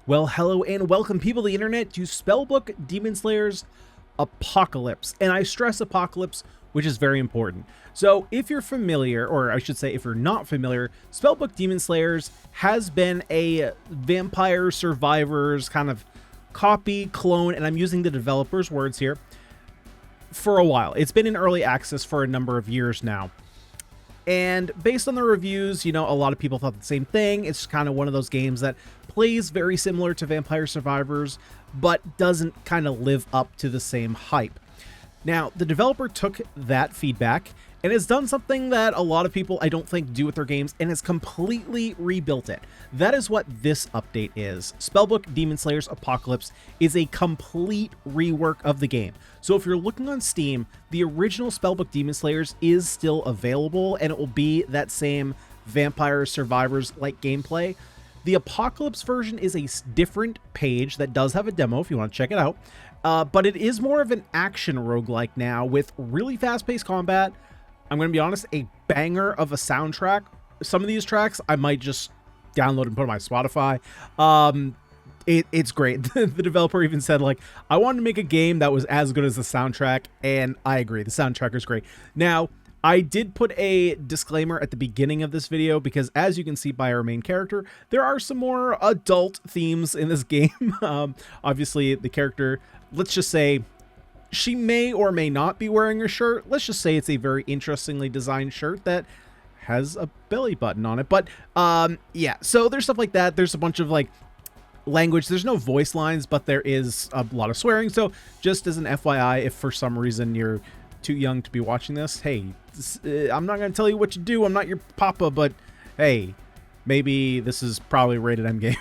Well, hello and welcome, people of the internet, to Spellbook Demonslayers Apocalypse. And I stress Apocalypse, which is very important. So if you're familiar, or I should say if you're not familiar, Spellbook Demonslayers has been a Vampire Survivors kind of copy, clone, and I'm using the developer's words here, for a while. It's been in early access for a number of years now. And based on the reviews, you know, a lot of people thought the same thing. It's kind of one of those games that plays very similar to Vampire Survivors, but doesn't kind of live up to the same hype. Now, the developer took that feedback and has done something that a lot of people, I don't think, do with their games, and has completely rebuilt it. That is what this update is. Spellbook Demonslayers Apocalypse is a complete rework of the game. So if you're looking on Steam, the original Spellbook Demonslayers is still available, and it will be that same Vampire Survivors-like gameplay. The Apocalypse version is a different page that does have a demo if you want to check it out, but it is more of an action roguelike now with really fast-paced combat. I'm going to be honest, a banger of a soundtrack. Some of these tracks I might just download and put on my Spotify. It's great. The developer even said, like, I wanted to make a game that was as good as the soundtrack, and I agree. The soundtrack is great. Now, I did put a disclaimer at the beginning of this video because, as you can see by our main character, there are some more adult themes in this game. Obviously, the character, let's just say, she may or may not be wearing a shirt. Let's just say it's a very interestingly designed shirt that has a belly button on it. But yeah, so there's stuff like that. There's a bunch of like language. There's no voice lines, but there is a lot of swearing. So just as an FYI, if for some reason you're too young to be watching this, hey, I'm not going to tell you what to do. I'm not your papa, but hey, maybe this is probably rated M game.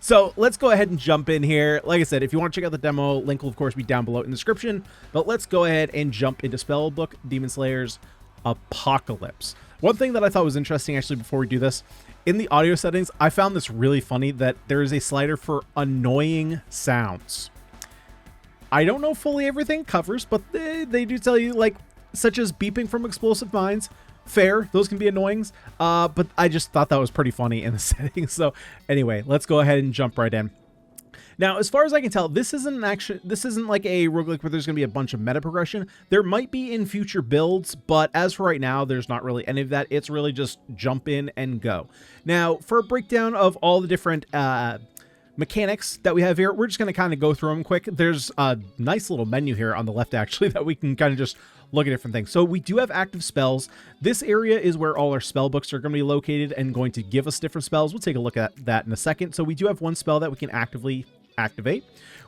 So let's go ahead and jump in here. Like I said, if you want to check out the demo, link will of course be down below in the description. But let's go ahead and jump into Spellbook Demonslayers Apocalypse. One thing that I thought was interesting actually before we do this, in the audio settings, I found this really funny that there is a slider for annoying sounds. I don't know fully everything it covers, but they do tell you, like, such as beeping from explosive mines. Fair, those can be annoying, but I just thought that was pretty funny in the settings. So anyway, let's go ahead and jump right in. Now, as far as I can tell, this isn't like a roguelike where there's going to be a bunch of meta progression. There might be in future builds, but as for right now, there's not really any of that. It's really just jump in and go. Now, for a breakdown of all the different mechanics that we have here, we're just going to kind of go through them quick. There's a nice little menu here on the left, actually, that we can kind of just look at different things. So we do have active spells. This area is where all our spell books are going to be located and going to give us different spells. We'll take a look at that in a second. So we do have one spell that we can actively activate.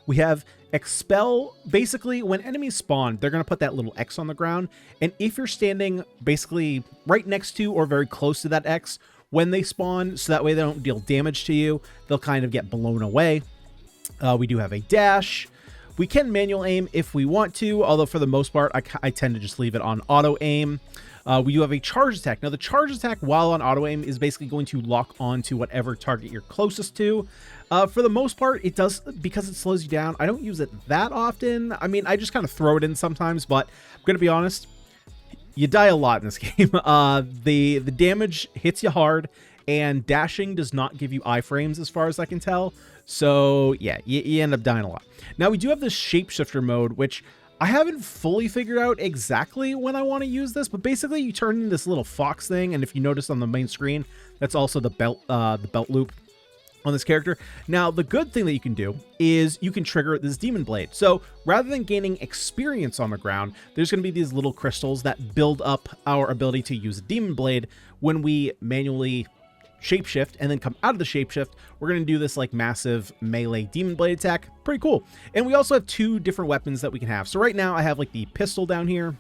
We have expel. Basically, when enemies spawn, they're going to put that little X on the ground. And if you're standing basically right next to or very close to that X when they spawn, so that way they don't deal damage to you, they'll kind of get blown away. We do have a dash. We can manual aim if we want to, although for the most part, I tend to just leave it on auto aim. We do have a charge attack. Now, the charge attack while on auto aim is basically going to lock on to whatever target you're closest to. For the most part, it does, because it slows you down. I don't use it that often. I mean, I just kind of throw it in sometimes, but I'm going to be honest, you die a lot in this game. The damage hits you hard, and dashing does not give you iframes as far as I can tell. So yeah, you end up dying a lot. Now, we do have this shapeshifter mode, which I haven't fully figured out exactly when I want to use this, but basically you turn into this little fox thing, and if you notice on the main screen, that's also the belt loop on this character. Now, the good thing that you can do is you can trigger this demon blade. So rather than gaining experience on the ground, there's going to be these little crystals that build up our ability to use a demon blade when we manually shapeshift and then come out of the shapeshift. We're going to do this like massive melee demon blade attack. Pretty cool. And we also have two different weapons that we can have. So right now I have like the pistol down here.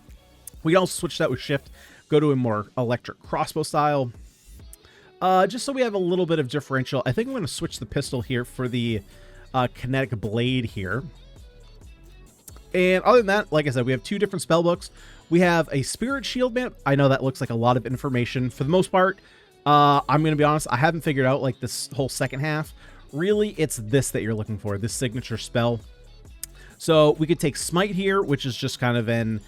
We can also switch that with shift, go to a more electric crossbow style. Just so we have a little bit of differential. I think I'm going to switch the pistol here for the kinetic blade here. And other than that, like I said, we have two different spell books. We have a spirit shield map. I know that looks like a lot of information. For the most part, I'm going to be honest, I haven't figured out like this whole second half. Really, it's this that you're looking for, this signature spell. So we could take Smite here, which is just kind of an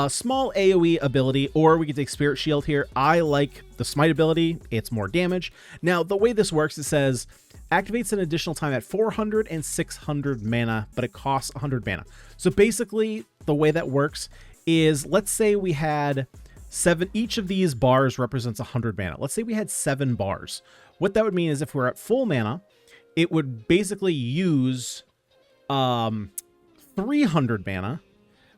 small AoE ability, or we could take Spirit Shield here. I like the Smite ability. It's more damage. Now, the way this works, it says Activates an additional time at 400 and 600 mana, but it costs 100 mana. So basically, the way that works is, let's say we had 7, each of these bars represents 100 mana. Let's say we had 7 bars. What that would mean is if we're at full mana, it would basically use 300 mana,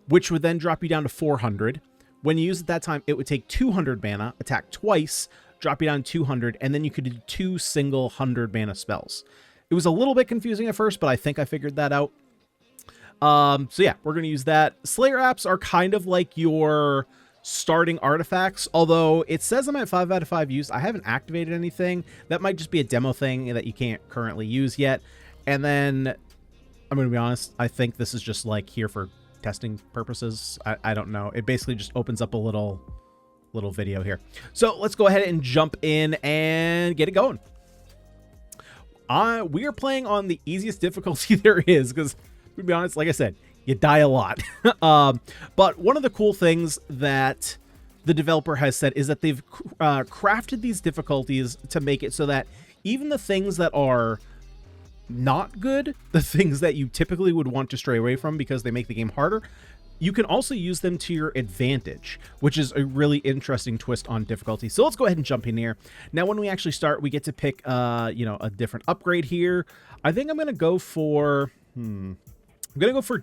which would then drop you down to 400. When you use it that time, it would take 200 mana, attack twice, drop you down 200, and then you could do 2 single 100 mana spells. It was a little bit confusing at first, but I think I figured that out. So yeah, we're going to use that. Slayer apps are kind of like your starting artifacts, although it says I'm at 5 out of 5 use. I haven't activated anything. That might just be a demo thing that you can't currently use yet. And then, I'm going to be honest, I think this is just like here for testing purposes. I don't know. It basically just opens up a little video here. So let's go ahead and jump in and get it going. We are playing on the easiest difficulty there is, because to be honest, like I said, you die a lot. But one of the cool things that the developer has said is that they've crafted these difficulties to make it so that even the things that are not good, the things that you typically would want to stray away from because they make the game harder, you can also use them to your advantage, which is a really interesting twist on difficulty. So let's go ahead and jump in here. Now, when we actually start, we get to pick, you know, a different upgrade here. I think I'm going to go for,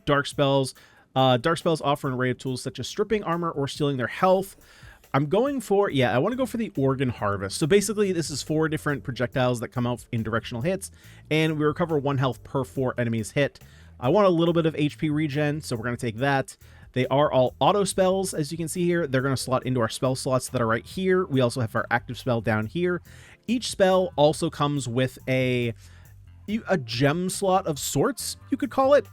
dark spells. Dark spells offer an array of tools such as stripping armor or stealing their health. I'm going for, I want to go for the Organ Harvest. So basically, this is 4 different projectiles that come out in directional hits, and we recover 1 health per 4 enemies hit. I want a little bit of HP regen, so we're going to take that. They are all auto spells, as you can see here. They're going to slot into our spell slots that are right here. We also have our active spell down here. Each spell also comes with a gem slot of sorts, you could call it.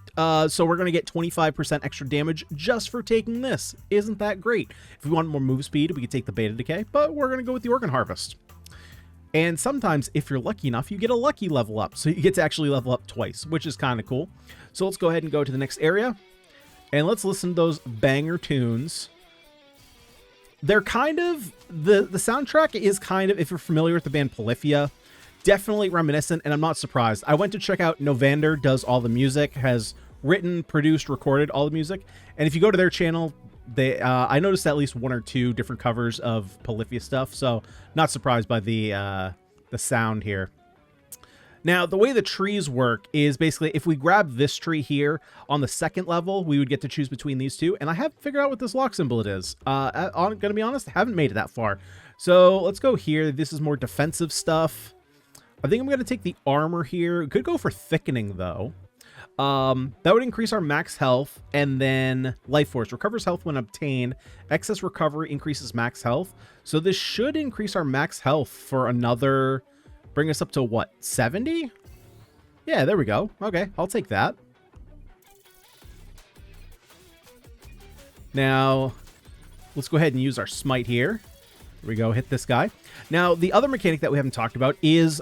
So we're going to get 25% extra damage just for taking this. Isn't that great? If we want more move speed, we could take the Beta Decay, but we're going to go with the Organ Harvest. And sometimes, if you're lucky enough, you get a lucky level up. So you get to actually level up twice, which is kind of cool. So let's go ahead and go to the next area. And let's listen to those banger tunes. They're kind of, the soundtrack is kind of, if you're familiar with the band Polyphia, definitely reminiscent, and I'm not surprised. I went to check out Novander does all the music, has written, produced, recorded all the music, and if you go to their channel, they I noticed at least 1 or 2 different covers of Polyphia stuff, so not surprised by the sound here. Now, the way the trees work is basically if we grab this tree here on the 2nd level, we would get to choose between these 2, and I haven't figured out what this lock symbol it is. I'm gonna be honest, I haven't made it that far. So let's go here. This is more defensive stuff. I think I'm going to take the armor here. Could go for thickening, though. That would increase our max health, and then life force recovers health when obtained. Excess recovery increases max health. So this should increase our max health for another, bring us up to what, 70? Yeah, there we go. Okay, I'll take that. Now, let's go ahead and use our smite here. Here we go, hit this guy. Now, the other mechanic that we haven't talked about is,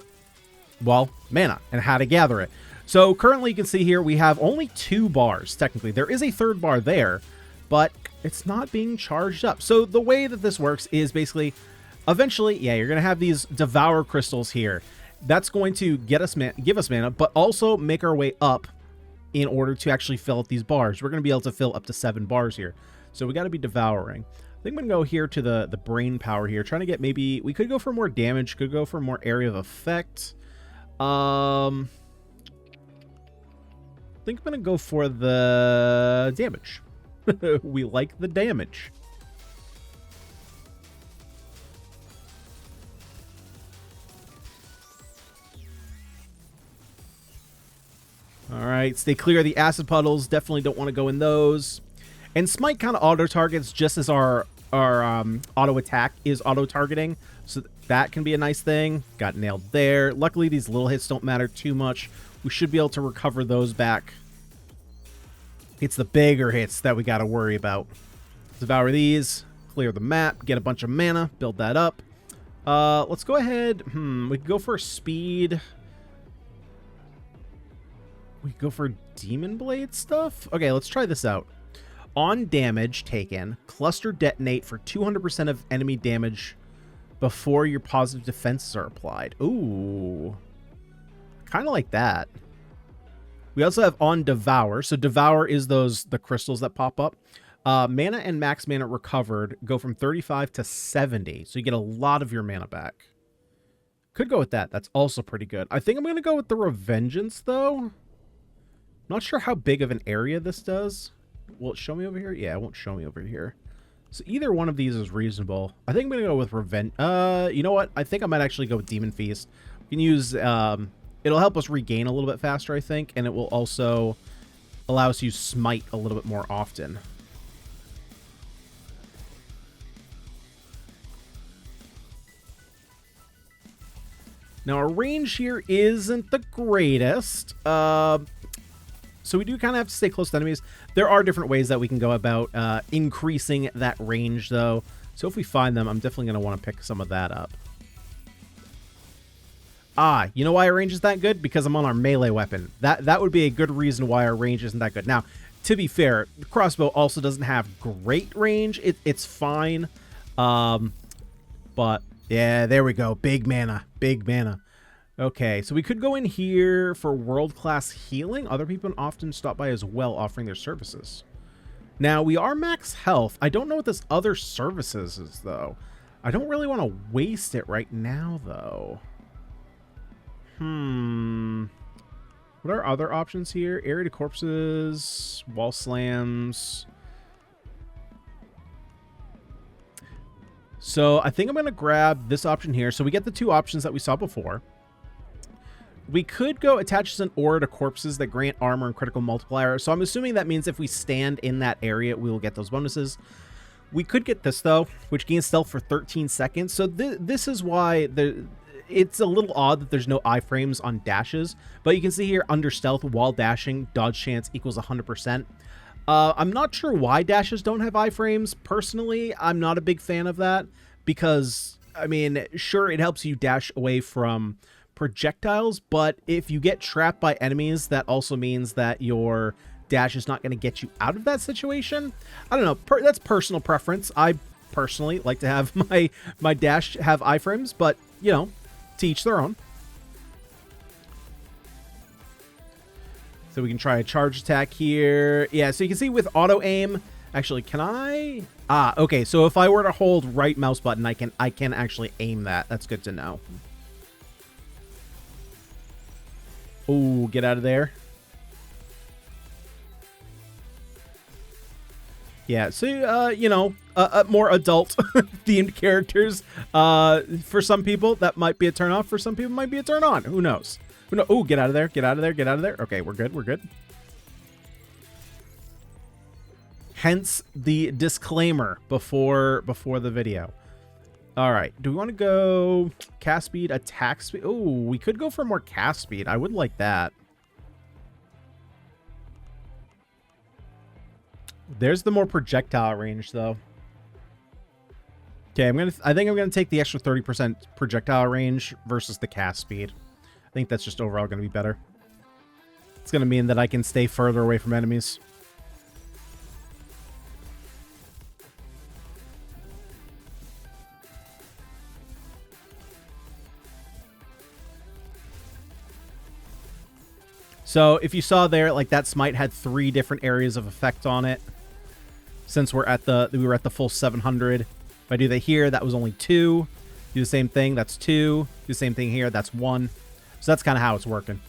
well, mana and how to gather it. So currently you can see here we have only 2 bars, technically. There is a 3rd bar there, but it's not being charged up. So the way that this works is basically, eventually, you're going to have these Devour crystals here. That's going to give us mana, but also make our way up in order to actually fill up these bars. We're going to be able to fill up to 7 bars here. So we got to be devouring. I think I'm going to go here to the brain power here, trying to get maybe, we could go for more damage, could go for more area of effect. I think I'm going to go for the damage. We like the damage. All right, stay clear of the acid puddles. Definitely don't want to go in those. And smite kind of auto targets just as our auto attack is auto targeting. So that can be a nice thing. Got nailed there. Luckily, these little hits don't matter too much. We should be able to recover those back. It's the bigger hits that we got to worry about. Devour these. Clear the map. Get a bunch of mana. Build that up. Let's go ahead. We can go for speed. We go for Demon Blade stuff? Okay, let's try this out. On damage taken, cluster detonate for 200% of enemy damage before your positive defenses are applied. Ooh. kind of like that. We also have on Devour. So Devour is the crystals that pop up. Mana and max mana recovered go from 35 to 70. So you get a lot of your mana back. Could go with that. That's also pretty good. I think I'm going to go with the Revengeance, though. Not sure how big of an area this does. Will it show me over here? Yeah, it won't show me over here. So either one of these is reasonable. I think I'm going to go with Revenge. You know what? I think I might actually go with Demon Feast. We can use... it'll help us regain a little bit faster, I think. And it will also allow us to use Smite a little bit more often. Now, our range here isn't the greatest. So we do kind of have to stay close to enemies. There are different ways that we can go about increasing that range, though. So if we find them, I'm definitely going to want to pick some of that up. Ah, you know why our range is that good? Because I'm on our melee weapon. That would be a good reason why our range isn't that good. Now, to be fair, the crossbow also doesn't have great range. It's fine. But... yeah, there we go. Big mana. Big mana. Okay, so we could go in here for world-class healing. Other people often stop by as well, offering their services. Now, we are max health. I don't know what this other services is, though. I don't really want to waste it right now, though. What are other options here? Area to corpses, wall slams... So I think I'm going to grab this option here. So we get the two options that we saw before. We could go attaches an aura to corpses that grant armor and critical multiplier. So I'm assuming that means if we stand in that area, we will get those bonuses. We could get this, though, which gains stealth for 13 seconds. So this is why it's a little odd that there's no iframes on dashes. But you can see here under stealth, while dashing, dodge chance equals 100%. I'm not sure why dashes don't have iframes. Personally, I'm not a big fan of that because, I mean, sure, it helps you dash away from projectiles, but if you get trapped by enemies, that also means that your dash is not going to get you out of that situation. I don't know. That's personal preference. I personally like to have my dash have iframes, but, you know, to each their own. So we can try a charge attack here. Yeah, so you can see with auto aim, actually, can I? Ah, okay. So if I were to hold right mouse button, I can actually aim that. That's good to know. Oh, get out of there. Yeah, so, you know, more adult themed characters. For some people, that might be a turn off. For some people, it might be a turn on. Who knows? Oh, get out of there. Get out of there. Get out of there. Okay, we're good. We're good. Hence the disclaimer before the video. All right. Do we want to go cast speed, attack speed? Oh, we could go for more cast speed. I would like that. There's the more projectile range, though. Okay, I think I'm gonna take the extra 30% projectile range versus the cast speed. I think that's just overall going to be better. It's going to mean that I can stay further away from enemies. So if you saw there, like that smite had 3 different areas of effect on it. Since we were at the full 700. If I do that here, that was only 2. Do the same thing, that's 2. Do the same thing here, that's 1. So that's kind of how it's working.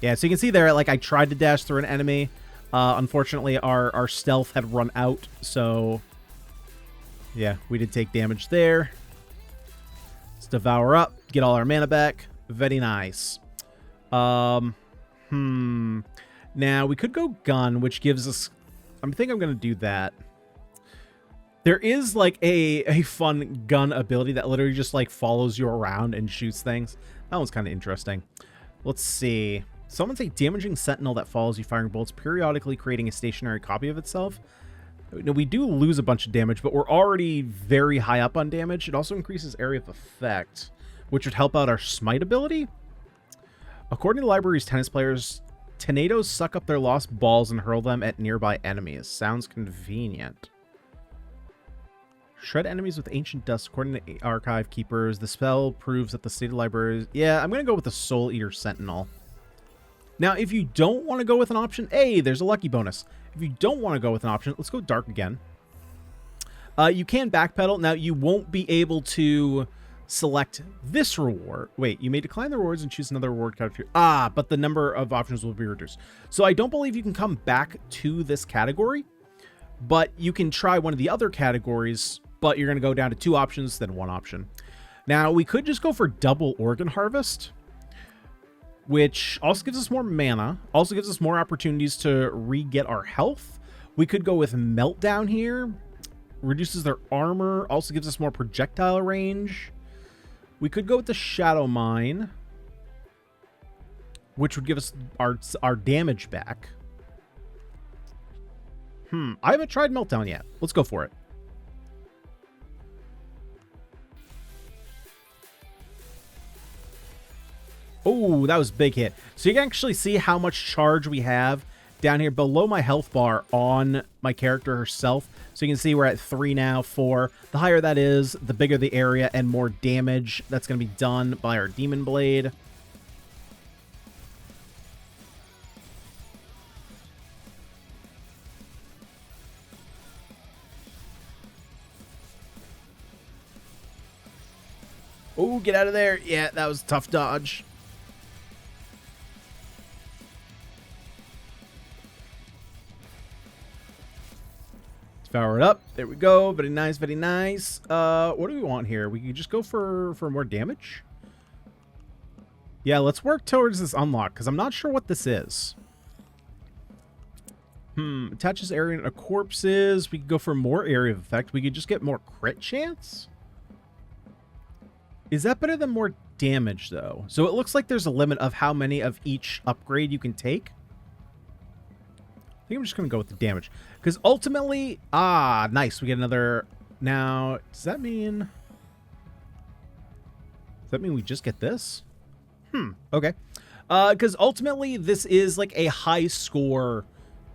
Yeah, so you can see there, like, I tried to dash through an enemy. Unfortunately, our stealth had run out, so... yeah, we did take damage there. Let's devour up, get all our mana back. Very nice. Now, we could go gun, which gives us... I think I'm going to do that. There is, like, a fun gun ability that literally just, like, follows you around and shoots things. That one's kind of interesting. Let's see. Someone say damaging sentinel that follows you firing bolts, periodically creating a stationary copy of itself. Now, we do lose a bunch of damage, but we're already very high up on damage. It also increases area of effect, which would help out our smite ability. According to the library's tennis players, tornadoes suck up their lost balls and hurl them at nearby enemies. Sounds convenient. Shred enemies with ancient dust. According to archive keepers, the spell proves that the state of library... Yeah, I'm going to go with the Soul Eater Sentinel. Now, if you don't want to go with an option, hey, there's a lucky bonus. If you don't want to go with an option, let's go Dark again. You can backpedal. Now, you won't be able to select this reward. Wait, you may decline the rewards and choose another reward category. Ah, but the number of options will be reduced. So I don't believe you can come back to this category, but you can try one of the other categories, but you're going to go down to 2 options, then 1 option. Now, we could just go for double organ harvest, which also gives us more mana, also gives us more opportunities to re-get our health. We could go with meltdown here, reduces their armor, also gives us more projectile range. We could go with the Shadow Mine, which would give us our damage back. I haven't tried Meltdown yet. Let's go for it. Oh, that was a big hit. So you can actually see how much charge we have down here below my health bar on my character herself. So you can see we're at 3 now, 4. The higher that is, the bigger the area and more damage that's going to be done by our Demon Blade. Oh, get out of there. Yeah, that was a tough dodge. Power it up. There we go. Very nice, very nice. What do we want here? We can just go for more damage. Yeah, let's work towards this unlock, because I'm not sure what this is. Attaches area to corpses. We could go for more area of effect. We could just get more crit chance. Is that better than more damage, though? So it looks like there's a limit of how many of each upgrade you can take. I think I'm just going to go with the damage. Because ultimately... Ah, nice. We get another... Now, does that mean... Does that mean we just get this? Okay. Because ultimately, this is like a high score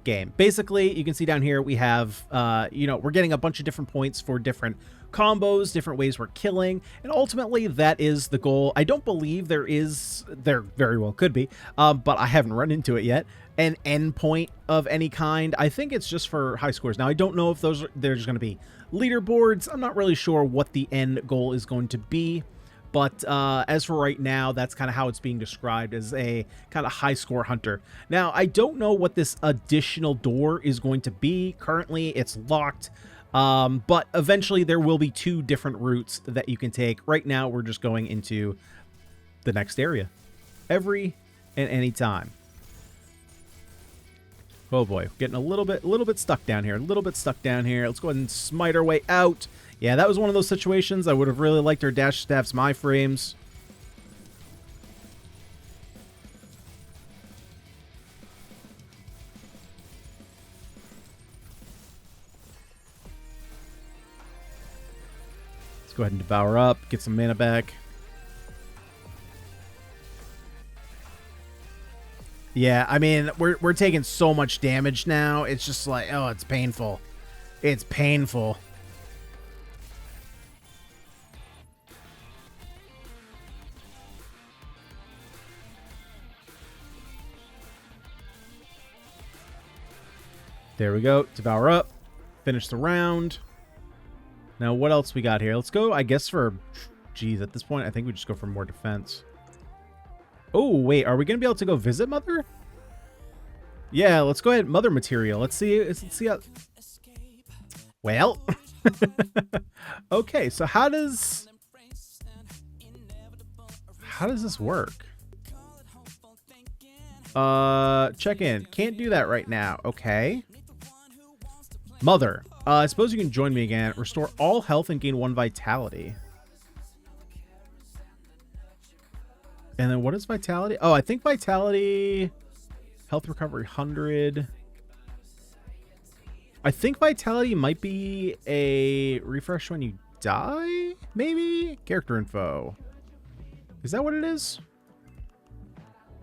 game. Basically, you can see down here we have... you know, we're getting a bunch of different points for different combos, different ways we're killing, and ultimately that is the goal. I don't believe there very well could be, but I haven't run into it yet, an end point of any kind. I think it's just for high scores. Now, I don't know if there's going to be leaderboards. I'm not really sure what the end goal is going to be, but as for right now, that's kind of how it's being described, as a kind of high score hunter. Now, I don't know what this additional door is going to be. Currently, it's locked. But eventually there will be 2 different routes that you can take. Right now, we're just going into the next area every and any time. Oh boy, getting a little bit stuck down here, Let's go ahead and smite our way out. Yeah, that was one of those situations. I would have really liked our dash staffs, my frames. Go ahead and devour up, get some mana back. Yeah, I mean, we're taking so much damage now. It's just like, oh, it's painful. It's painful. There we go. Devour up. Finish the round. Now, what else we got here? Let's go, I guess, for... Geez, at this point, I think we just go for more defense. Oh, wait. Are we going to be able to go visit Mother? Yeah, let's go ahead. Mother material. Let's see how... Well... Okay, so how does this work? Check in. Can't do that right now. Okay. Mother. I suppose you can join me again. Restore all health and gain 1 vitality. And then what is vitality? Oh, I think vitality... Health recovery 100. I think vitality might be a refresh when you die? Maybe? Character info. Is that what it is?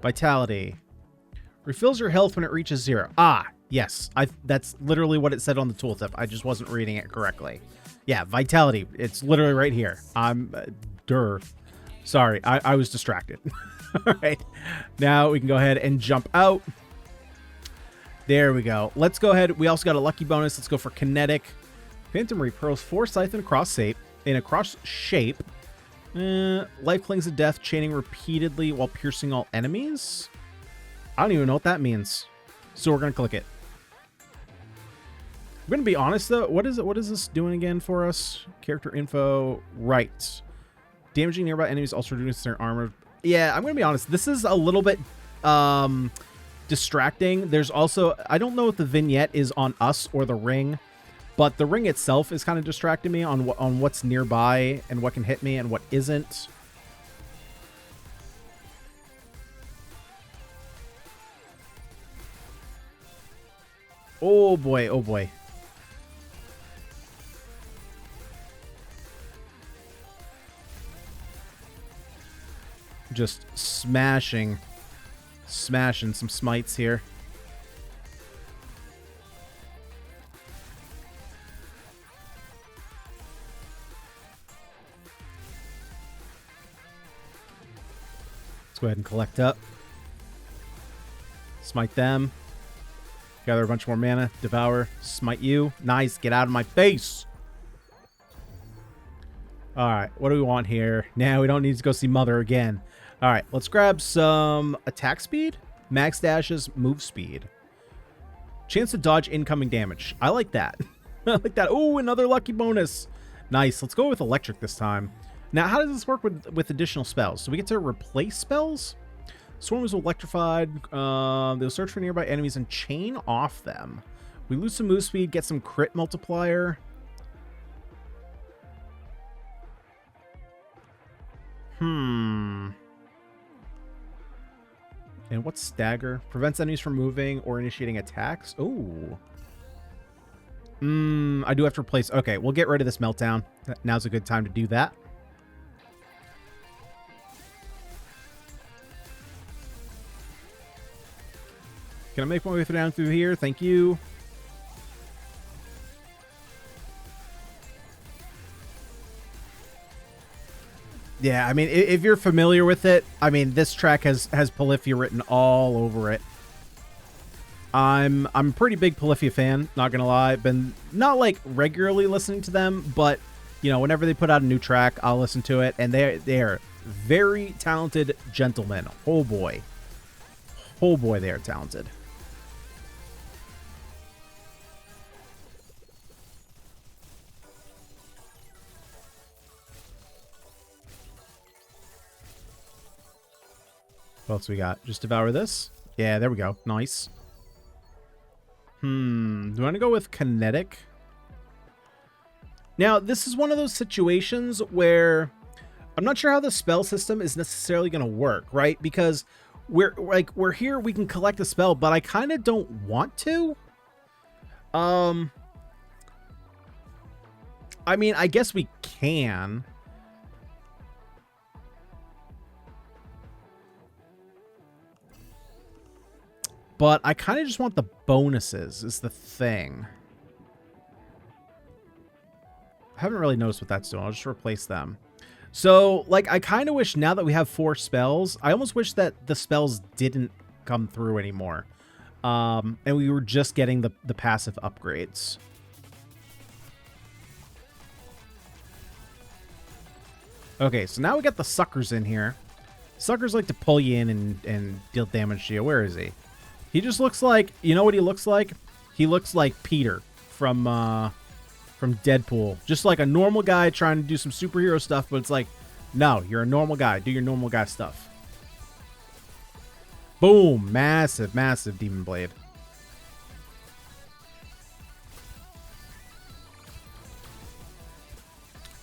Vitality. Refills your health when it reaches 0. Ah, yes. That's literally what it said on the tooltip. I just wasn't reading it correctly. Yeah, vitality. It's literally right here. I'm... Sorry, I was distracted. All right. Now we can go ahead and jump out. There we go. Let's go ahead. We also got a lucky bonus. Let's go for kinetic. Phantom Reapers, Foresight in a cross shape. Life clings to death, chaining repeatedly while piercing all enemies. I don't even know what that means. So we're going to click it. I'm going to be honest, though. What is it? What is this doing again for us? Character info. Right. Damaging nearby enemies, also reducing their armor. Yeah, I'm going to be honest. This is a little bit distracting. There's also... I don't know if the vignette is on us or the ring, but the ring itself is kind of distracting me on what's nearby and what can hit me and what isn't. Oh boy, oh boy. Just smashing some smites here. Let's go ahead and collect up. Smite them. Gather a bunch more mana. Devour. Smite you. Nice. Get out of my face. Alright. What do we want here? Now we don't need to go see Mother again. Alright. Let's grab some attack speed. Max dashes. Move speed. Chance to dodge incoming damage. I like that. I like that. Oh, another lucky bonus. Nice. Let's go with electric this time. Now, how does this work with additional spells? So we get to replace spells? Swarm is electrified. They'll search for nearby enemies and chain off them. We lose some move speed, get some crit multiplier. And what's stagger? Prevents enemies from moving or initiating attacks. Oh. I do have to replace. Okay, we'll get rid of this meltdown. Now's a good time to do that. Can I make my way down through here? Thank you. Yeah, I mean, if you're familiar with it, I mean, this track has Polyphia written all over it. I'm a pretty big Polyphia fan, not gonna lie. Been not like regularly listening to them, but you know, whenever they put out a new track, I'll listen to it, and they are very talented gentlemen. Oh boy, they are talented. What else we got? Just devour this? Yeah, there we go. Nice. Do you want to go with kinetic? Now, this is one of those situations where I'm not sure how the spell system is necessarily going to work, right? Because we're here, we can collect a spell, but I kind of don't want to. I mean, I guess we can. But I kind of just want the bonuses is the thing. I haven't really noticed what that's doing. I'll just replace them. So, like, I kind of wish now that we have 4 spells, I almost wish that the spells didn't come through anymore. And we were just getting the passive upgrades. Okay, so now we got the suckers in here. Suckers like to pull you in and deal damage to you. Where is he? He just looks like, you know what he looks like? He looks like Peter from Deadpool. Just like a normal guy trying to do some superhero stuff, but it's like, no, you're a normal guy. Do your normal guy stuff. Boom. Massive, massive Demon Blade.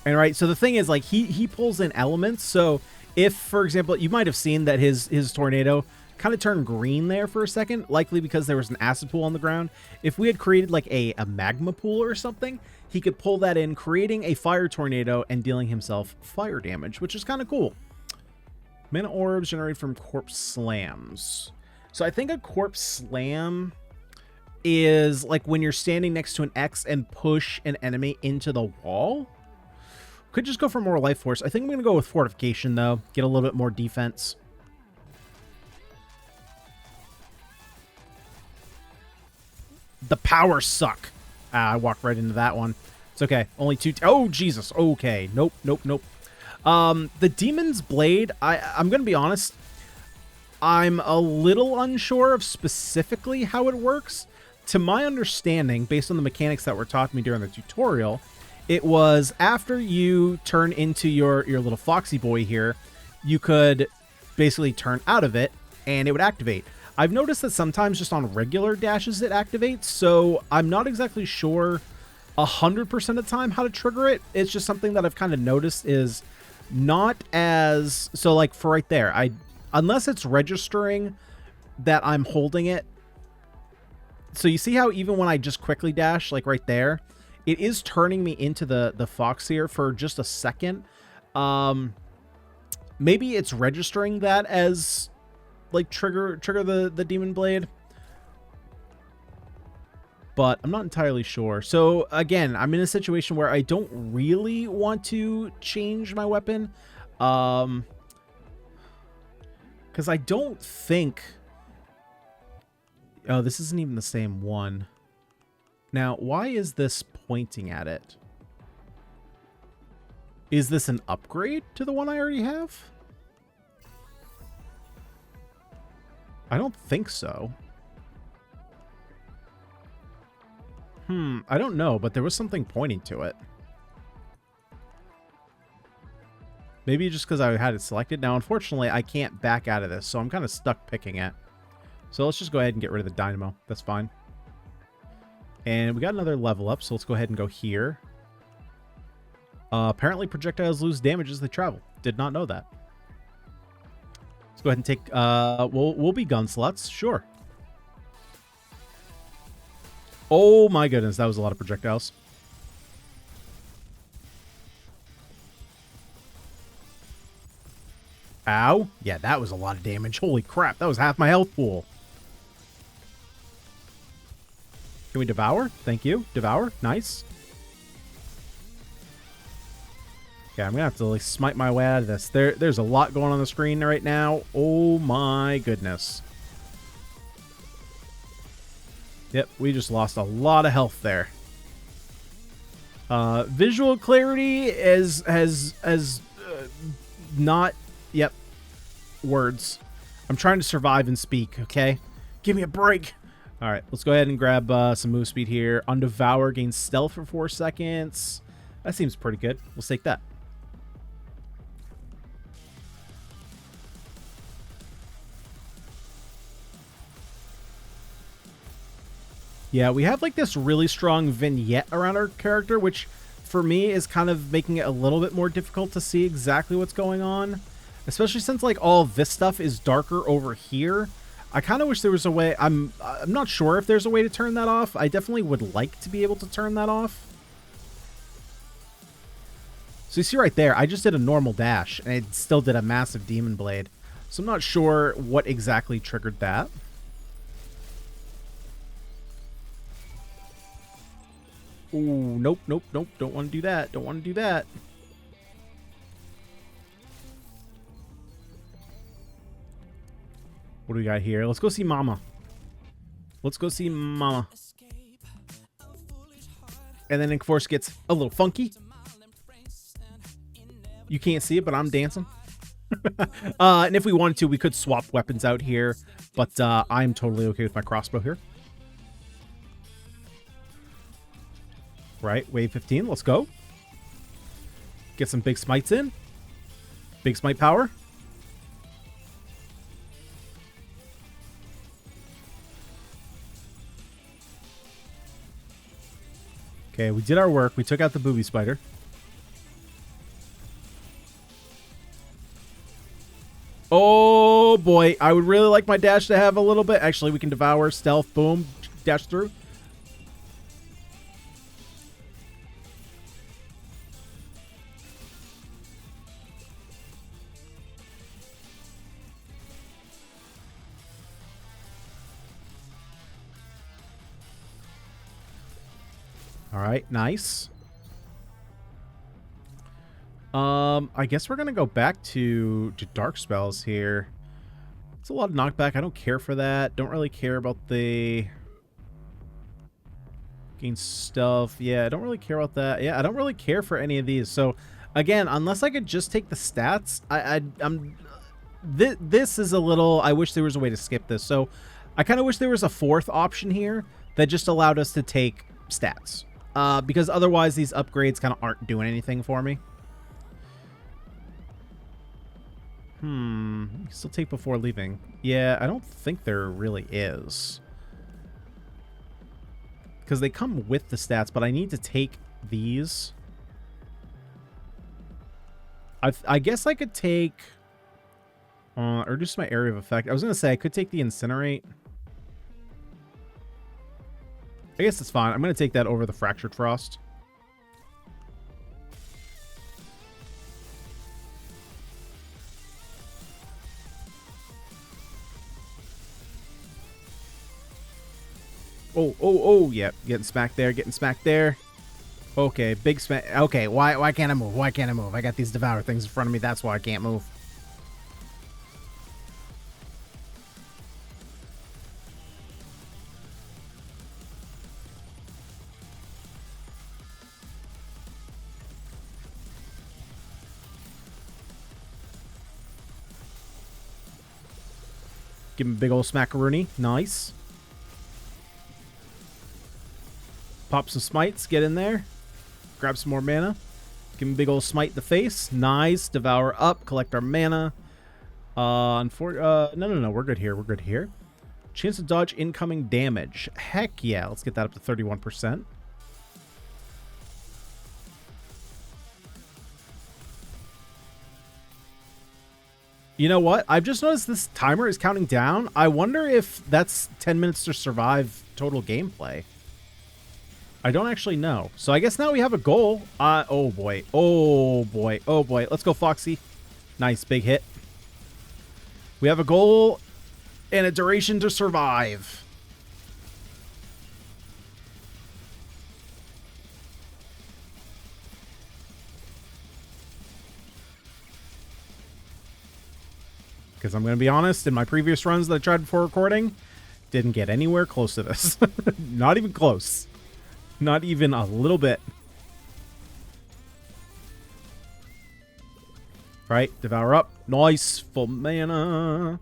And right, so the thing is, like, he pulls in elements. So if, for example, you might have seen that his tornado kind of turned green there for a second, likely because there was an acid pool on the ground. If we had created like a magma pool or something, he could pull that in, creating a fire tornado and dealing himself fire damage, which is kind of cool. Mana orbs generated from corpse slams. So I think a corpse slam is like when you're standing next to an X and push an enemy into the wall. Could just go for more life force. I think I'm going to go with fortification, though. Get a little bit more defense. The power suck. I walked right into that one. It's okay. Only two. Oh, Jesus. Okay. Nope, nope, nope. The Demon's Blade, I'm going to be honest. I'm a little unsure of specifically how it works. To my understanding, based on the mechanics that were taught to me during the tutorial, it was after you turn into your little foxy boy here, you could basically turn out of it and it would activate. I've noticed that sometimes just on regular dashes it activates, so I'm not exactly sure 100% of the time how to trigger it. It's just something that I've kind of noticed is not as... So like for right there, unless it's registering that I'm holding it. So you see how even when I just quickly dash, like right there, it is turning me into the fox here for just a second. Maybe it's registering that as like trigger the Demon Blade. But I'm not entirely sure. So again, I'm in a situation where I don't really want to change my weapon. Because I don't think... Oh, this isn't even the same one. Now, why is this pointing at it? Is this an upgrade to the one I already have? I don't think so. I don't know, but there was something pointing to it. Maybe just because I had it selected. Now, unfortunately, I can't back out of this, so I'm kind of stuck picking it. So let's just go ahead and get rid of the dynamo. That's fine. And we got another level up, so let's go ahead and go here. Apparently, projectiles lose damage as they travel. Did not know that. Let's go ahead and take... we'll be gun sluts. Sure. Oh my goodness, that was a lot of projectiles. Ow. Yeah, that was a lot of damage. Holy crap, that was half my health pool. Can we devour? Thank you. Devour. Nice. Okay, I'm going to have to like smite my way out of this. There's a lot going on the screen right now. Oh my goodness. Yep, we just lost a lot of health there. Visual clarity has not... Yep. Words. I'm trying to survive and speak, okay? Give me a break. All right, let's go ahead and grab some move speed here. On Devour, gains stealth for 4 seconds. That seems pretty good. Let's take that. Yeah, we have like this really strong vignette around our character, which for me is kind of making it a little bit more difficult to see exactly what's going on. Especially since like all of this stuff is darker over here. I kind of wish there was a way. I'm not sure if there's a way to turn that off. I definitely would like to be able to turn that off. So you see right there, I just did a normal dash and it still did a massive Demon Blade. So I'm not sure what exactly triggered that. Ooh, nope, nope, nope. Don't want to do that. Don't want to do that. What do we got here? Let's go see Mama. Let's go see Mama. And then Enforce gets a little funky. You can't see it, but I'm dancing. And if we wanted to, we could swap weapons out here. But I'm totally okay with my crossbow here. Right, wave 15, let's go. Get some big smites in. Big smite power. Okay, we did our work. We took out the booby spider. Oh boy, I would really like my dash to have a little bit. Actually, we can devour, stealth, boom, dash through. All right, nice. I guess we're gonna go back to dark spells here. It's a lot of knockback. I don't care for that. Don't really care about the gain stuff. Yeah, I don't really care about that. Yeah, I don't really care for any of these. So again, unless I could just take the stats, this is a little. I wish there was a way to skip this. So I kind of wish there was a fourth option here that just allowed us to take stats. Because otherwise these upgrades kind of aren't doing anything for me. Still take before leaving. Yeah, I don't think there really is. Because they come with the stats, but I need to take these. I guess I could take... or just my area of effect. I was going to say I could take the Incinerate. I guess it's fine. I'm going to take that over the Fractured Frost. Oh, yeah. Getting smacked there, getting smacked there. Okay, big smack. Okay, why can't I move? Why can't I move? I got these Devour things in front of me. That's why I can't move. Give him a big old smackaroonie. Nice. Pop some smites. Get in there. Grab some more mana. Give him a big old smite in the face. Nice. Devour up. Collect our mana. No. We're good here. We're good here. Chance to dodge incoming damage. Heck yeah. Let's get that up to 31%. You know what? I've just noticed this timer is counting down. I wonder if that's 10 minutes to survive total gameplay. I don't actually know. So I guess now we have a goal. Oh boy. Oh boy. Oh boy. Let's go, Foxy. Nice big hit. We have a goal and a duration to survive. Because I'm going to be honest, in my previous runs that I tried before recording, didn't get anywhere close to this. Not even close. Not even a little bit. Right, Devour up. Nice, full mana.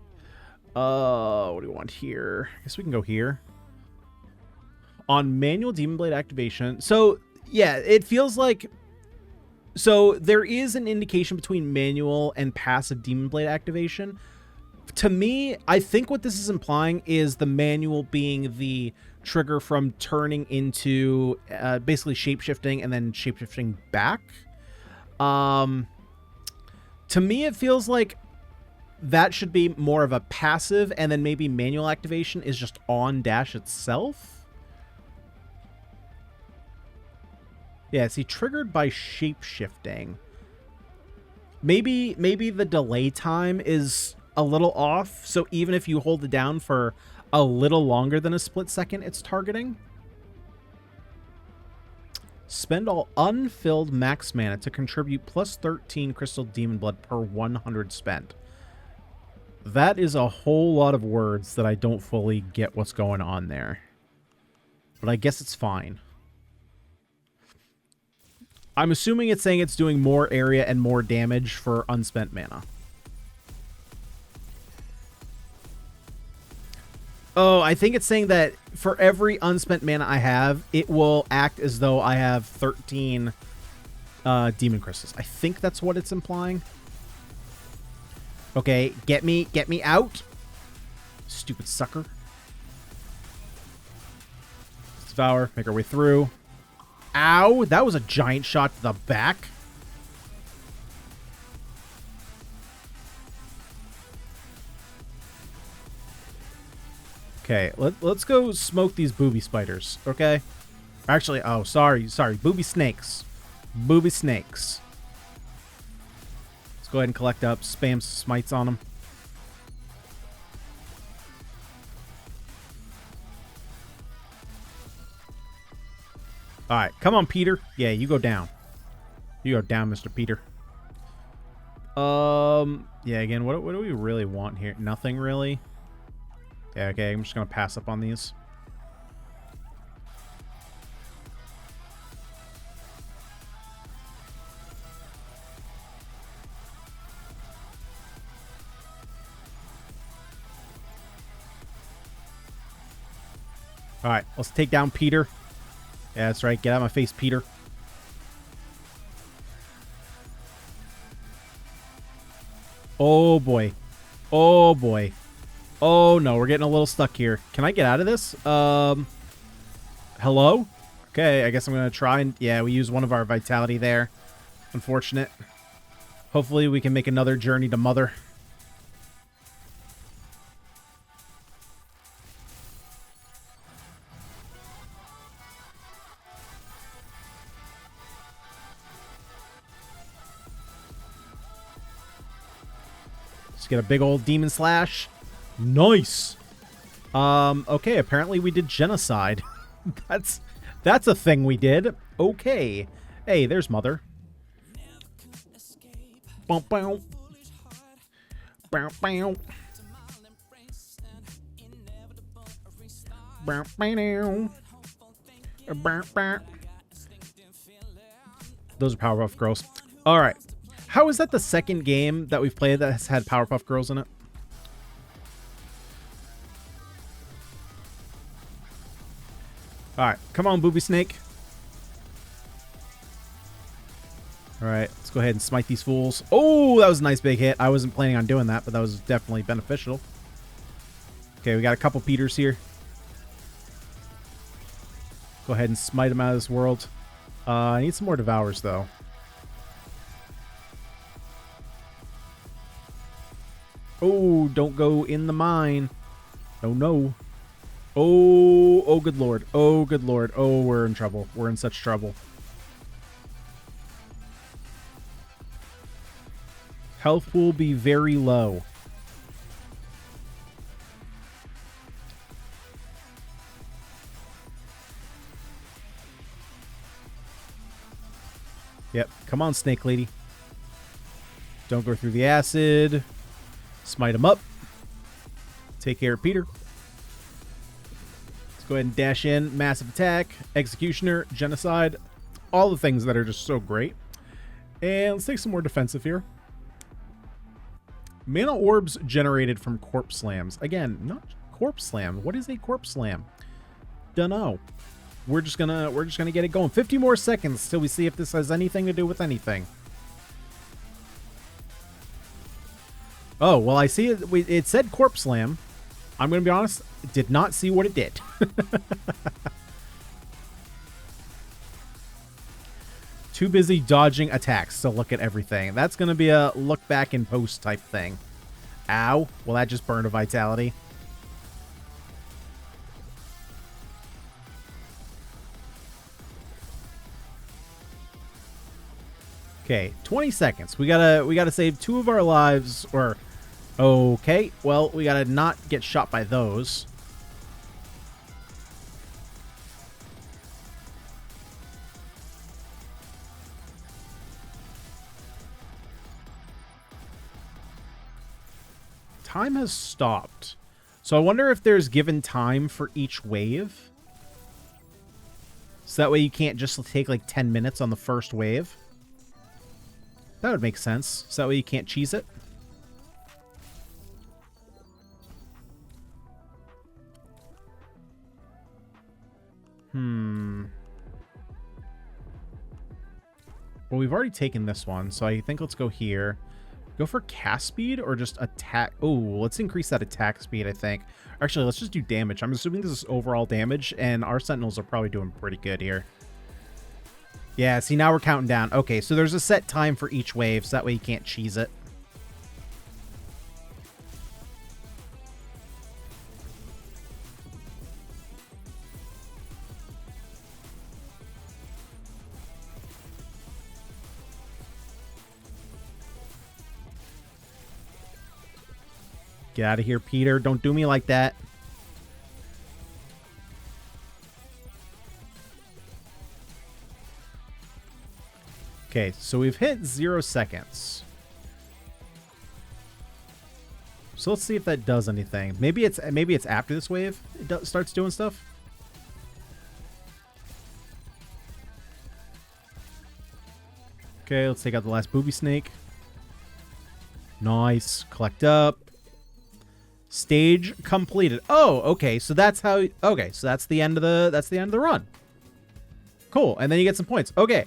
What do we want here? I guess we can go here. On manual Demon Blade activation. So, yeah, it feels like... So, there is an indication between manual and passive Demon Blade activation. To me, I think what this is implying is the manual being the trigger from turning into basically shapeshifting and then shapeshifting back. To me, it feels like that should be more of a passive, and then maybe manual activation is just on dash itself. Yeah, see, triggered by shapeshifting. Maybe the delay time is a little off, so even if you hold it down for a little longer than a split second, it's targeting. Spend all unfilled max mana to contribute plus 13 crystal demon blood per 100 spent. That is a whole lot of words that I don't fully get what's going on there. But I guess it's fine. I'm assuming it's saying it's doing more area and more damage for unspent mana. Oh, I think it's saying that for every unspent mana I have, it will act as though I have 13 demon crystals. I think that's what it's implying. Okay, get me out. Stupid sucker. Let's Devour, make our way through. Ow, that was a giant shot to the back. Okay, let's go smoke these booby spiders, okay? Actually, oh, sorry, booby snakes. Booby snakes. Let's go ahead and collect up, spam smites on them. All right, come on, Peter. Yeah, you go down. You go down, Mr. Peter. Yeah, again, what do we really want here? Nothing really. Yeah, okay, I'm just gonna pass up on these. All right, let's take down Peter. Yeah, that's right. Get out of my face, Peter. Oh, boy. Oh, boy. Oh, no. We're getting a little stuck here. Can I get out of this? Hello? Okay, I guess I'm going to try and... Yeah, we use one of our vitality there. Unfortunate. Hopefully we can make another journey to Mother. Let's get a big old demon slash. Nice. Okay, apparently we did genocide. That's a thing we did. Okay. Hey, there's Mother. Bow, bow. Bow, bow. Bow, bow. Bow, bow. Those are Powerpuff Girls. All right. How is that the second game that we've played that has had Powerpuff Girls in it? All right, come on, Booby Snake. All right, let's go ahead and smite these fools. Oh, that was a nice big hit. I wasn't planning on doing that, but that was definitely beneficial. Okay, we got a couple Peters here. Go ahead and smite them out of this world. I need some more Devours, though. Oh, don't go in the mine. Oh, no. Oh, good lord. Oh, good lord. Oh, we're in trouble. We're in such trouble. Health will be very low. Yep. Come on, Snake Lady. Don't go through the acid. Smite him up. Take care of Peter. Let's go ahead and dash in. Massive attack. Executioner. Genocide. All the things that are just so great. And let's take some more defensive here. Mana orbs generated from corpse slams. Again, not corpse slam. What is a corpse slam? Dunno. We're just gonna get it going. 50 more seconds till we see if this has anything to do with anything. Oh, well, I see it. It said corpse slam. I'm going to be honest, did not see what it did. Too busy dodging attacks to look at everything. That's going to be a look back in post type thing. Ow. Well, that just burned a vitality. Okay, 20 seconds. We gotta save 2 of our lives, or okay, well, we gotta not get shot by those. Time has stopped. So I wonder if there's given time for each wave. So that way you can't just take like 10 minutes on the first wave. That would make sense. So that way you can't cheese it. Well, we've already taken this one, so I think let's go here. Go for cast speed or just attack? Oh, let's increase that attack speed, I think. Actually, let's just do damage. I'm assuming this is overall damage, and our sentinels are probably doing pretty good here. Yeah, see, now we're counting down. Okay, so there's a set time for each wave, so that way you can't cheese it. Get out of here, Peter. Don't do me like that. Okay, so we've hit 0 seconds. So let's see if that does anything. Maybe it's after this wave it starts doing stuff. Okay, let's take out the last booby snake. Nice. Collect up. Stage completed. Oh, okay. So that's how. Okay, so that's the end of the run. Cool. And then you get some points. Okay.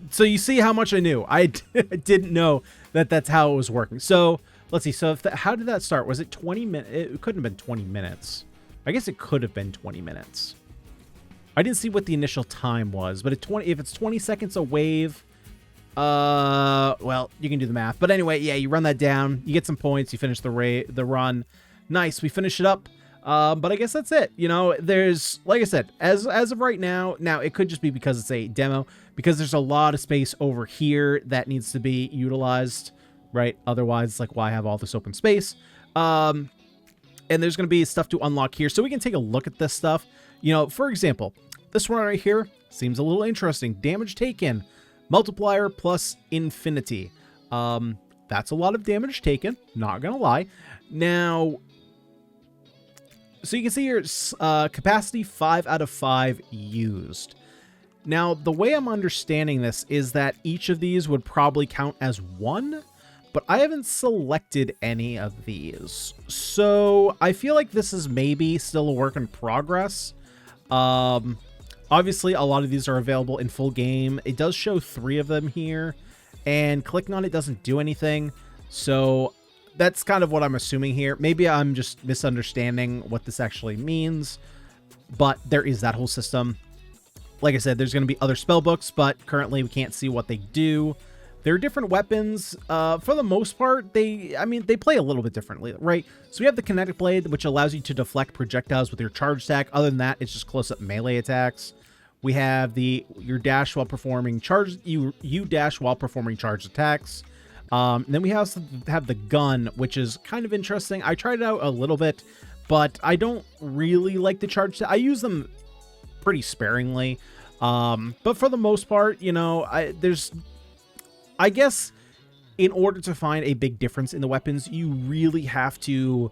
So you see how much I knew. I didn't know that that's how it was working. So let's see. So how did that start? Was it 20 minutes? It couldn't have been 20 minutes. I guess it could have been 20 minutes. I didn't see what the initial time was, but if it's 20 seconds a wave, well, you can do the math. But anyway, yeah, you run that down, you get some points, you finish the run. Nice, we finish it up. But I guess that's it. You know, there's, like I said, as of right now, it could just be because it's a demo, because there's a lot of space over here that needs to be utilized, right? Otherwise, it's like, why have all this open space? And there's going to be stuff to unlock here, so we can take a look at this stuff. You know, for example, this one right here seems a little interesting. Damage taken, multiplier plus infinity. That's a lot of damage taken, not gonna lie. Now, so you can see here, capacity 5 out of 5 used. Now, the way I'm understanding this is that each of these would probably count as 1, but I haven't selected any of these. So I feel like this is maybe still a work in progress. Obviously, a lot of these are available in full game. It does show 3 of them here, and clicking on it doesn't do anything. So that's kind of what I'm assuming here. Maybe I'm just misunderstanding what this actually means, but there is that whole system. Like I said, there's going to be other spell books, but currently we can't see what they do. They're different weapons. For the most part, they play a little bit differently, right? So we have the kinetic blade, which allows you to deflect projectiles with your charge attack. Other than that, it's just close-up melee attacks. We have your dash while performing charge. You dash while performing charge attacks. Then we also have the gun, which is kind of interesting. I tried it out a little bit, but I don't really like the charge. I use them pretty sparingly. But for the most part, you know, I guess in order to find a big difference in the weapons, you really have to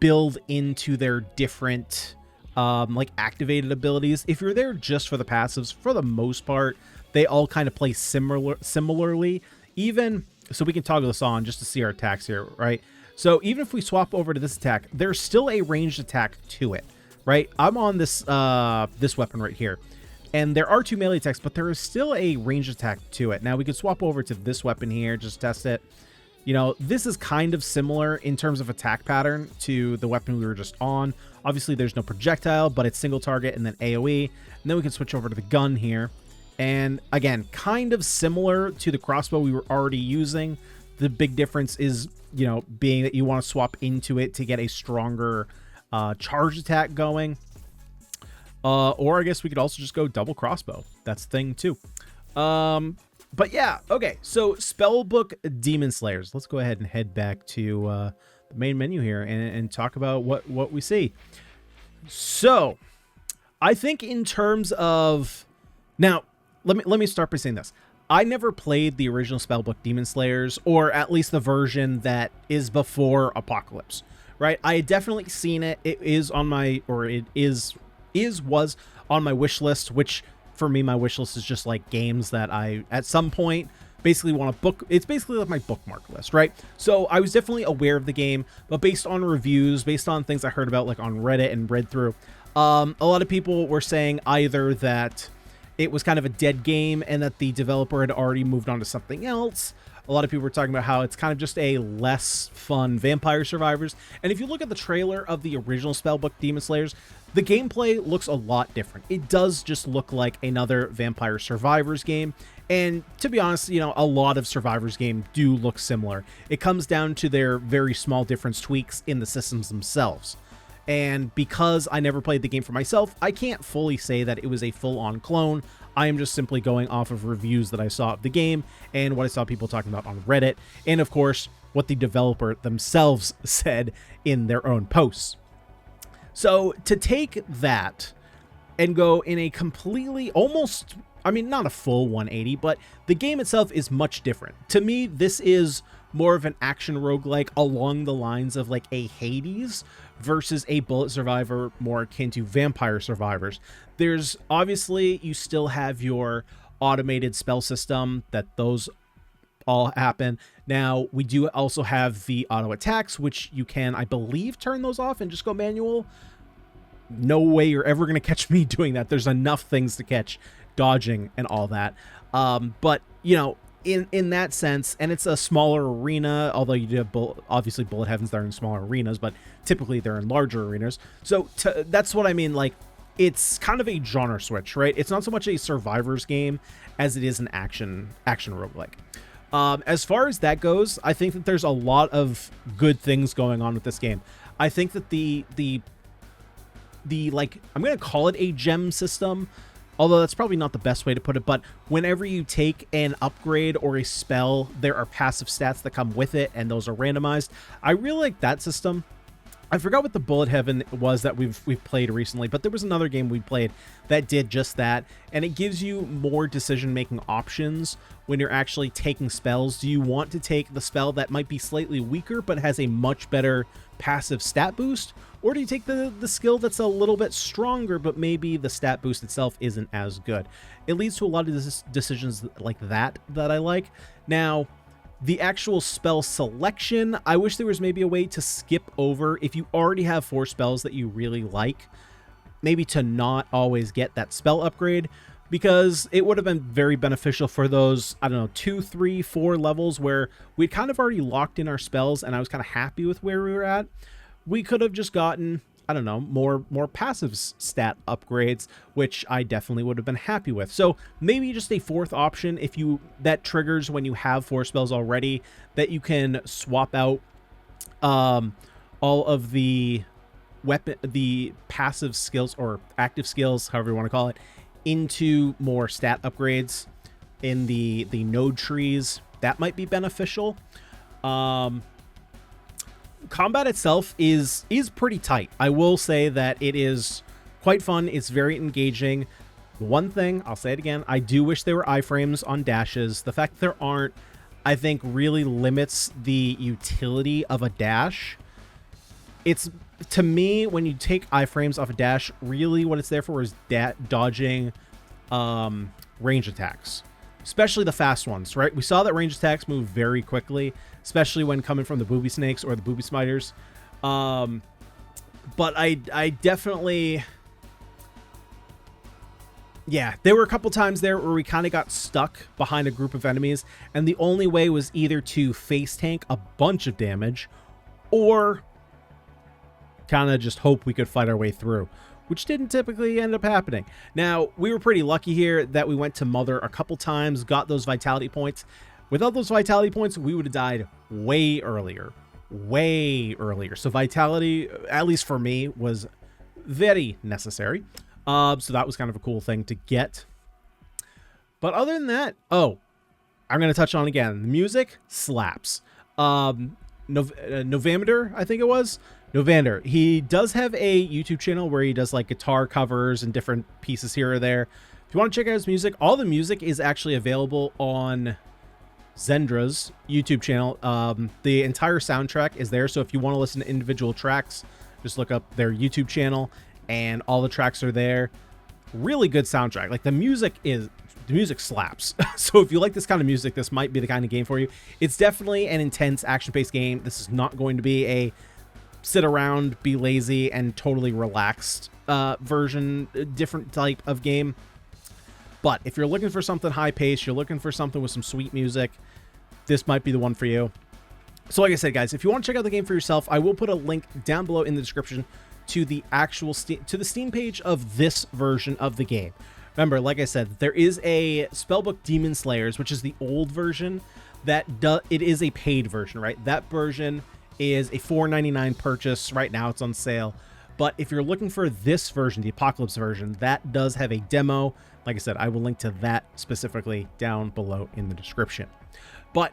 build into their different like activated abilities. If you're there just for the passives, for the most part, they all kind of play similarly. Even so, we can toggle this on just to see our attacks here, right? So even if we swap over to this attack, there's still a ranged attack to it, right? I'm on this this weapon right here, and there are 2 melee attacks, but there is still a ranged attack to it. Now we could swap over to this weapon here, just test it. You know, this is kind of similar in terms of attack pattern to the weapon we were just on. Obviously, there's no projectile, but it's single target and then AoE. And then we can switch over to the gun here. And again, kind of similar to the crossbow we were already using. The big difference is, you know, being that you want to swap into it to get a stronger charge attack going. Or I guess we could also just go double crossbow. That's the thing too. But yeah, okay. So Spellbook Demon Slayers. Let's go ahead and head back to the main menu here and talk about what we see. So I think in terms of now, let me start by saying this. I never played the original Spellbook Demon Slayers, or at least the version that is before Apocalypse, right? I had definitely seen it. It is on my, or it was on my wish list, which for me, my wish list is just like games that I, at some point, basically want to book. It's basically like my bookmark list, right? So I was definitely aware of the game, but based on reviews, based on things I heard about like on Reddit and read through, a lot of people were saying either that it was kind of a dead game and that the developer had already moved on to something else. A lot of people were talking about how it's kind of just a less fun Vampire Survivors. And if you look at the trailer of the original Spellbook Demon Slayers, the gameplay looks a lot different. It does just look like another Vampire Survivors game. And to be honest, you know, a lot of Survivors games do look similar. It comes down to their very small difference tweaks in the systems themselves. And because I never played the game for myself, I can't fully say that it was a full-on clone. I am just simply going off of reviews that I saw of the game and what I saw people talking about on Reddit, and of course, what the developer themselves said in their own posts. So to take that and go in a completely, almost I mean, not a full 180, but the game itself is much different. To me, this is more of an action roguelike along the lines of like a Hades versus a Bullet Survivor more akin to Vampire Survivors. There's obviously, you still have your automated spell system that those all happen. Now, we do also have the auto attacks, which you can, I believe, turn those off and just go manual. No way you're ever going to catch me doing that. There's enough things to catch, dodging and all that. But, you know, in that sense, and it's a smaller arena, although you do have obviously Bullet Heavens, they're in smaller arenas, but typically they're in larger arenas. So that's what I mean. Like, it's kind of a genre switch, right? It's not so much a survivors game as it is an action roguelike. As far as that goes, I think that there's a lot of good things going on with this game. I think that the like, I'm going to call it a gem system, although that's probably not the best way to put it, but whenever you take an upgrade or a spell, there are passive stats that come with it, and those are randomized. I really like that system. I forgot what the Bullet Heaven was that we've played recently, but there was another game we played that did just that, and it gives you more decision-making options when you're actually taking spells. Do you want to take the spell that might be slightly weaker but has a much better passive stat boost, or do you take the skill that's a little bit stronger but maybe the stat boost itself isn't as good? It leads to a lot of decisions like that I like. Now, the actual spell selection, I wish there was maybe a way to skip over, if you already have 4 spells that you really like, maybe to not always get that spell upgrade, because it would have been very beneficial for those, I don't know, 2, 3, 4 levels where we'd kind of already locked in our spells and I was kind of happy with where we were at. We could have just gotten, I don't know, more passive stat upgrades, which I definitely would have been happy with. So maybe just a 4th option, if you, that triggers when you have 4 spells already, that you can swap out all of the passive skills or active skills, however you want to call it, into more stat upgrades in the node trees. That might be beneficial. Combat itself is pretty tight. I will say that it is quite fun. It's very engaging. One thing, I'll say it again, I do wish there were iframes on dashes. The fact that there aren't, I think, really limits the utility of a dash. It's, to me, when you take iframes off a dash, really what it's there for is dodging range attacks, especially the fast ones, right? We saw that range attacks move very quickly, especially when coming from the booby snakes or the booby spiders. But I definitely, yeah, there were a couple times there where we kind of got stuck behind a group of enemies, and the only way was either to face tank a bunch of damage or kind of just hope we could fight our way through, which didn't typically end up happening. Now, we were pretty lucky here that we went to Mother a couple times, got those vitality points. Without those vitality points, we would have died way earlier. So vitality, at least for me, was very necessary. So that was kind of a cool thing to get. But other than that, oh, I'm going to touch on again. The music slaps. Novander, I think it was. Novander. He does have a YouTube channel where he does like guitar covers and different pieces here or there. If you want to check out his music, all the music is actually available on Zendra's YouTube channel. The entire soundtrack is there, so if you want to listen to individual tracks, just look up their YouTube channel and all the tracks are there. Really good soundtrack. Like, the music slaps. So if you like this kind of music, this might be the kind of game for you. It's definitely an intense action-paced game. This is not going to be a sit around, be lazy, and totally relaxed version, different type of game. But if you're looking for something high-paced, you're looking for something with some sweet music, this might be the one for you. So like I said, guys, if you want to check out the game for yourself, I will put a link down below in the description to the actual Steam page of this version of the game. Remember, like I said, there is a Spellbook Demonslayers, which is the old version. It is a paid version, right? That version is a $4.99 purchase. Right now it's on sale. But if you're looking for this version, the Apocalypse version, that does have a demo. Like I said, I will link to that specifically down below in the description. But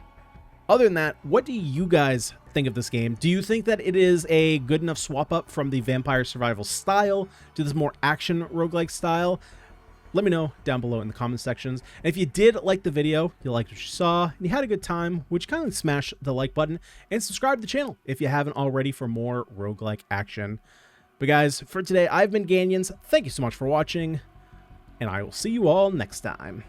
other than that, what do you guys think of this game? Do you think that it is a good enough swap up from the Vampire Survival style to this more action roguelike style? Let me know down below in the comment sections. And if you did like the video, you liked what you saw, and you had a good time, would you kindly smash the like button and subscribe to the channel if you haven't already for more roguelike action. But guys, for today, I've been Ganyonz. Thank you so much for watching, and I will see you all next time.